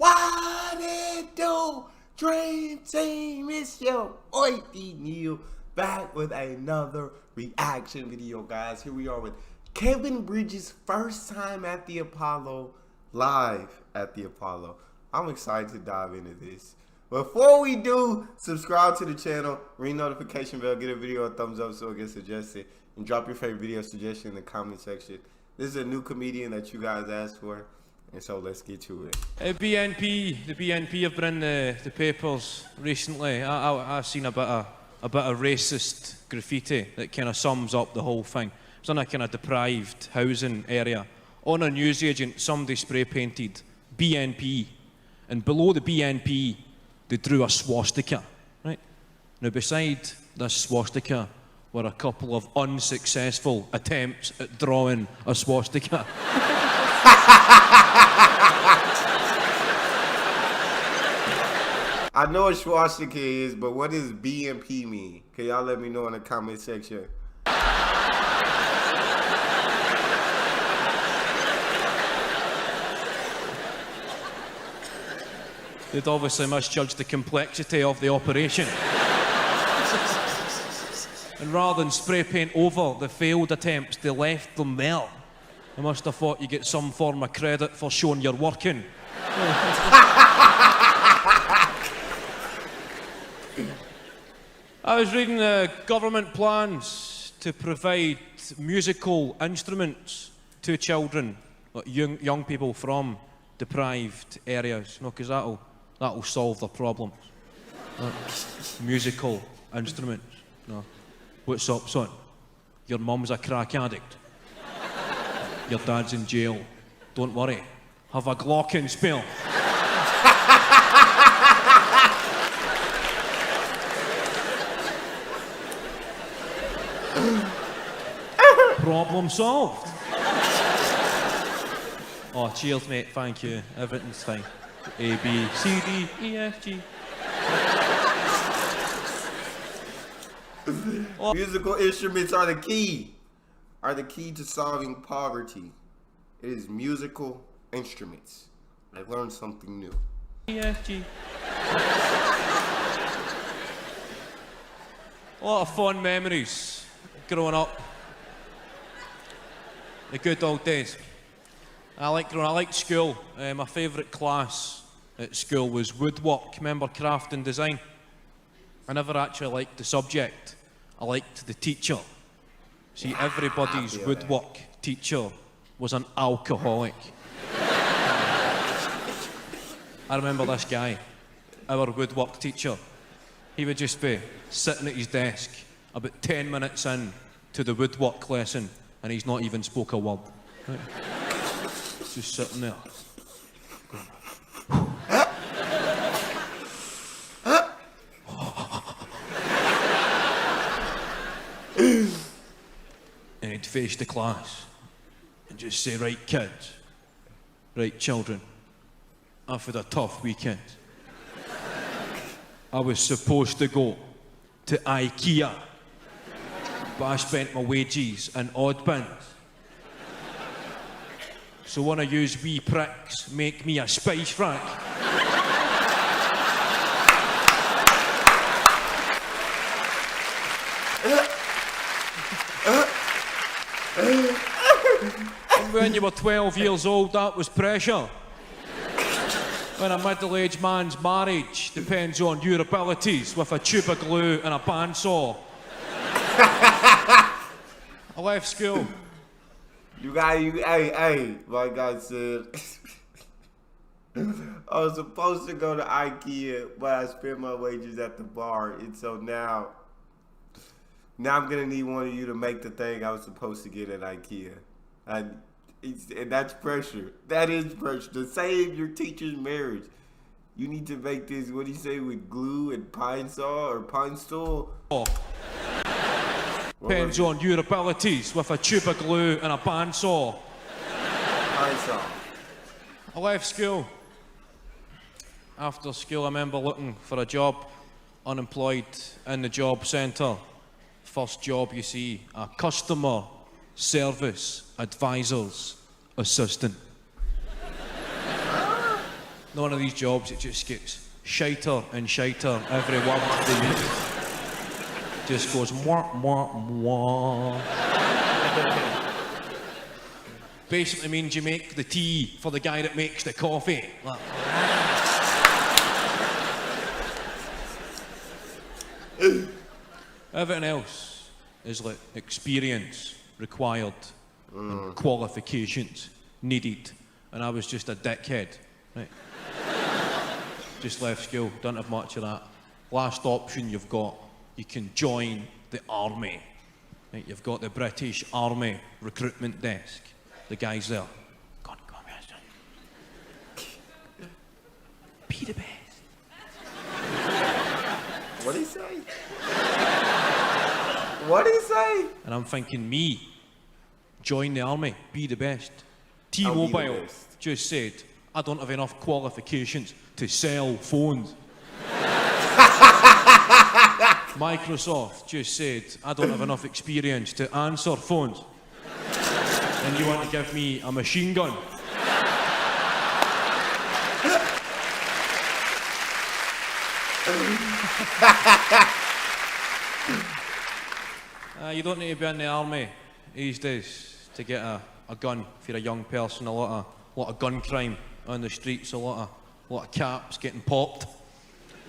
What it do? Dream Team, it's your boy D Neil back with another reaction video, guys. Here we are with Kevin Bridges' first time at the Apollo, live at the Apollo. I'm excited to dive into this. Before we do, subscribe to the channel, ring notification bell, get a video a thumbs up so it gets suggested, and drop your favorite video suggestion in the comment section. This is a new comedian that you guys asked for. And so let's get to it. The BNP have been in the papers recently. I've seen a bit of racist graffiti that kind of sums up the whole thing. It's in a kind of deprived housing area. On a newsagent, somebody spray painted BNP, and below the BNP, they drew a swastika. Right now, beside this swastika were a couple of unsuccessful attempts at drawing a swastika. I know what swastika is, but what does BNP mean? Can y'all let me know in the comment section? They'd obviously misjudged the complexity of the operation. And rather than spray paint over the failed attempts, they left them there. They must have thought you get some form of credit for showing you're working. I was reading the government plans to provide musical instruments to children, like young people from deprived areas, because that'll solve their problems. Musical instruments. No. What's up, son? Your mum's a crack addict. Your dad's in jail. Don't worry. Have a Glockenspiel spell. Problem solved. Oh, cheers, mate. Thank you. Everything's fine. A, B, C, D, E, F, G. Musical instruments are the key to solving poverty. It is musical instruments. I learned something new. E, F, G. A lot of fun memories growing up. The good old days. I liked school. My favourite class at school was woodwork. Remember craft and design? I never actually liked the subject. I liked the teacher. See, everybody's woodwork teacher was an alcoholic. I remember this guy, our woodwork teacher. He would just be sitting at his desk about 10 minutes in to the woodwork lesson, and he's not even spoke a word. Right? Just sitting there. And he'd face the class and just say, right kids, right children, I've had a tough weekend. I was supposed to go to IKEA, but I spent my wages in odd bins. So one of yous wee pricks make me a spice rack. And when you were 12 years old, that was pressure. When a middle-aged man's marriage depends on your abilities with a tube of glue and a bandsaw. I left school. Hey, like I said, I was supposed to go to IKEA, but I spent my wages at the bar, and so now I'm gonna need one of you to make the thing I was supposed to get at IKEA, and that's pressure. That is pressure to save your teacher's marriage. You need to make this. What do you say, with glue and pine saw or pine stool? Oh. Depends on your abilities with a tube of glue and a bandsaw. Pine saw. I left school. After school, I remember looking for a job, unemployed, in the job centre. First job you see, a customer service advisor's assistant. None of these jobs, it just gets shiter and shiter every word they use. Just goes mwah, mwah, mwah. Basically means you make the tea for the guy that makes the coffee. Like, everything else is like experience required and qualifications needed. And I was just a dickhead, right? Just left school, don't have much of that. Last option you've got, you can join the army. Right? You've got the British Army recruitment desk. The guy's there. Go on, here, son. Be the best. What'd he say? What'd he say? And I'm thinking, me, join the army, be the best. I'll be the T-Mobile best. just said, I don't have enough qualifications to sell phones. Microsoft just said, I don't have enough experience to answer phones. And you want to give me a machine gun? You don't need to be in the army these days to get a gun if you're a young person. A lot of gun crime on the streets, a lot of caps getting popped.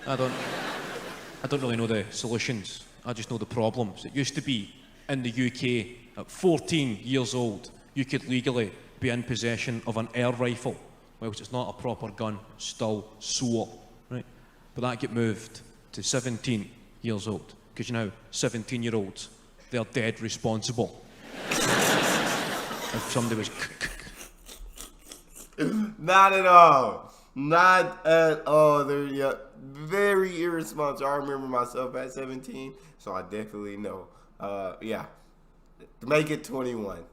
I don't really know the solutions. I just know the problems. It used to be in the UK at 14 years old you could legally be in possession of an air rifle, whilst it's not a proper gun, it's still SWAT, right? But that get moved to 17 years old, because you know 17-year-olds, they're dead responsible. If somebody was Not at all. Not at all. They're very irresponsible. I remember myself at 17, so I definitely know. Yeah. Make it 21.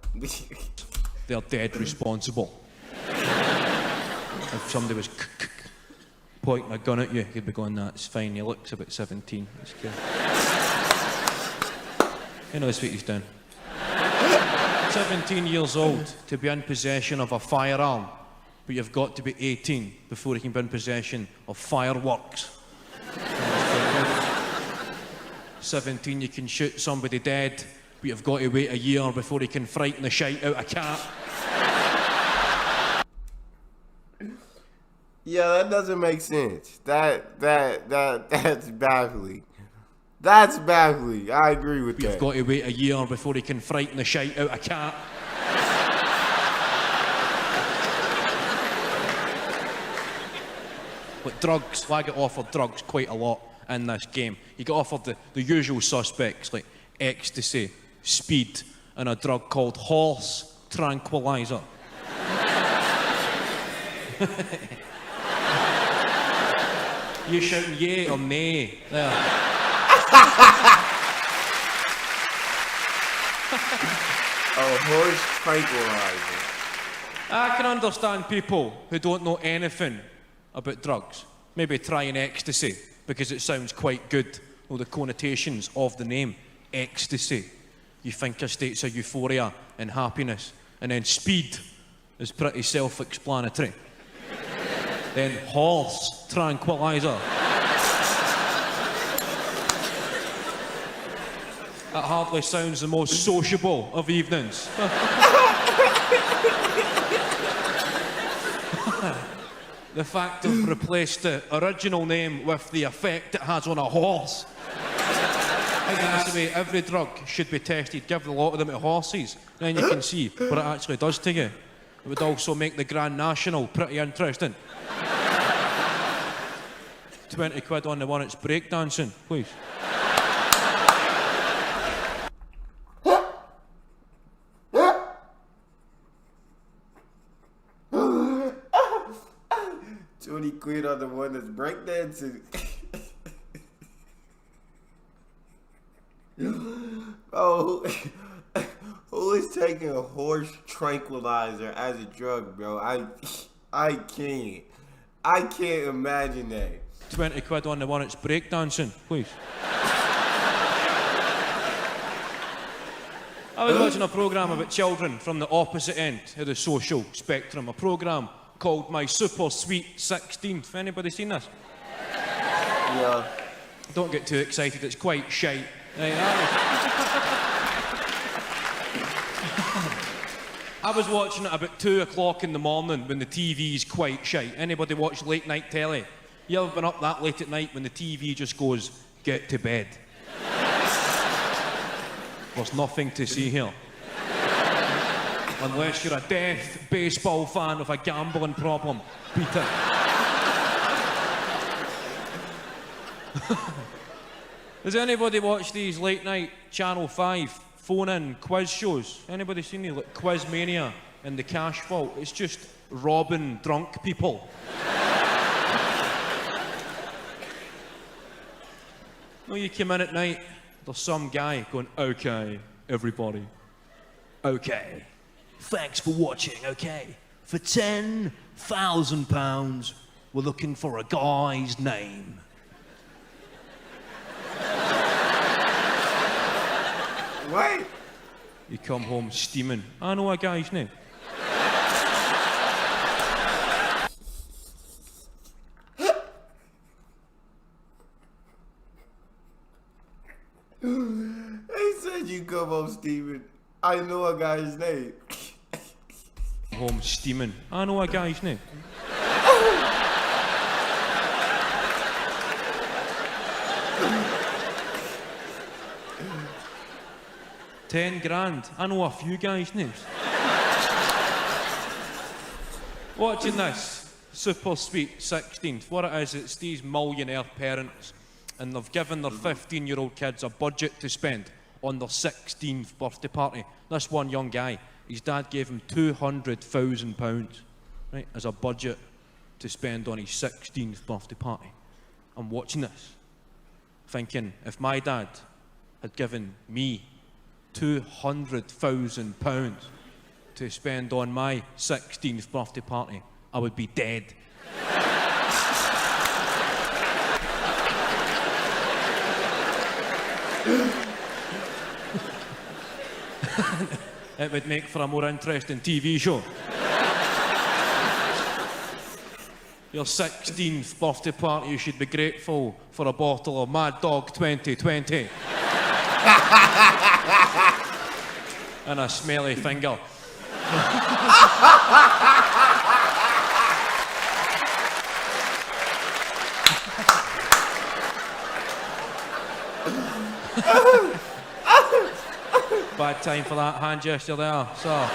they're dead responsible. If somebody was pointing a gun at you, you'd be going, that's fine, he looks about 17. That's good. You know, that's what he's done. 17 years old to be in possession of a firearm, but you've got to be 18 before you can be in possession of fireworks. 17, you can shoot somebody dead, but you've got to wait a year before you can frighten the shite out of a cat. Yeah, that doesn't make sense. That's baffling. That's baffling. I agree with But that. you've got to wait a year before you can frighten the shite out of a cat. But drugs, I get offered drugs quite a lot in this game. You get offered the usual suspects like ecstasy, speed, and a drug called horse tranquilizer. You shouting yay or nay there? A horse tranquilizer. I can understand people who don't know anything about drugs. Maybe trying ecstasy because it sounds quite good. Or the connotations of the name, ecstasy. You think of states of euphoria and happiness. And then speed is pretty self-explanatory. Then horse tranquilizer. That hardly sounds the most sociable of evenings. The fact of replaced the original name with the effect it has on a horse. I think that's the way every drug should be tested. Give a lot of them to horses, then you can see what it actually does to you. It would also make the Grand National pretty interesting. 20 quid on the one that's breakdancing, please. £20 on the one that's breakdancing. Oh, who is taking a horse tranquilizer as a drug, bro? I can't imagine that. 20 quid on the one that's breakdancing, please. I was watching a programme about children from the opposite end of the social spectrum. A programme called My Super Sweet 16th. Anybody seen this? Yeah. Don't get too excited, it's quite shite. Right, I was watching it about 2 o'clock in the morning when the TV's quite shite. Anybody watch late night telly? You ever been up that late at night when the TV just goes, get to bed? There's nothing to see here. Unless you're a deaf baseball fan with a gambling problem. Peter. Does anybody watch these late night Channel 5 phone-in quiz shows? Anybody seen these, like Quiz Mania and The Cash Vault? It's just robbing drunk people. No, you come in at night, there's some guy going, okay, everybody, okay, thanks for watching, okay. For £10,000, we're looking for a guy's name. Wait. You come home steaming. I know a guy's name. He said you come home steaming. I know a guy's name. Home steaming. I know a guy's name. £10,000. I know a few guys' names. Watching this Super Sweet 16th. What it is, it's these millionaire parents, and they've given their 15-year-old kids a budget to spend on their 16th birthday party. This one young guy, his dad gave him £200,000, right, as a budget to spend on his 16th birthday party. I'm watching this, thinking, if my dad had given me £200,000 to spend on my 16th birthday party, I would be dead. It would make for a more interesting TV show. Your 16th birthday party, you should be grateful for a bottle of Mad Dog 2020. And a smelly finger. Bad time for that hand gesture there, so.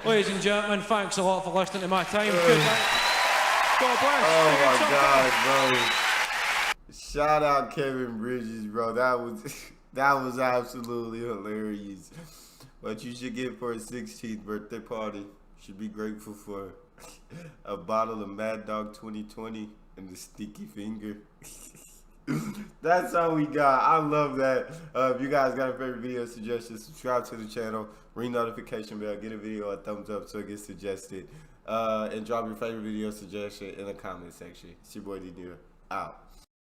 Ladies and gentlemen, thanks a lot for listening to my time. Good night. God bless. Oh my God, bro. Shout out Kevin Bridges, bro. That was absolutely hilarious. What you should get for a 16th birthday party, you should be grateful for a bottle of Mad Dog 2020 and the sticky finger. That's all we got. I love that. If you guys got a favorite video suggestion, subscribe to the channel, ring notification bell, get a video a thumbs up so it gets suggested, and drop your favorite video suggestion in the comment section. It's your boy D. Out.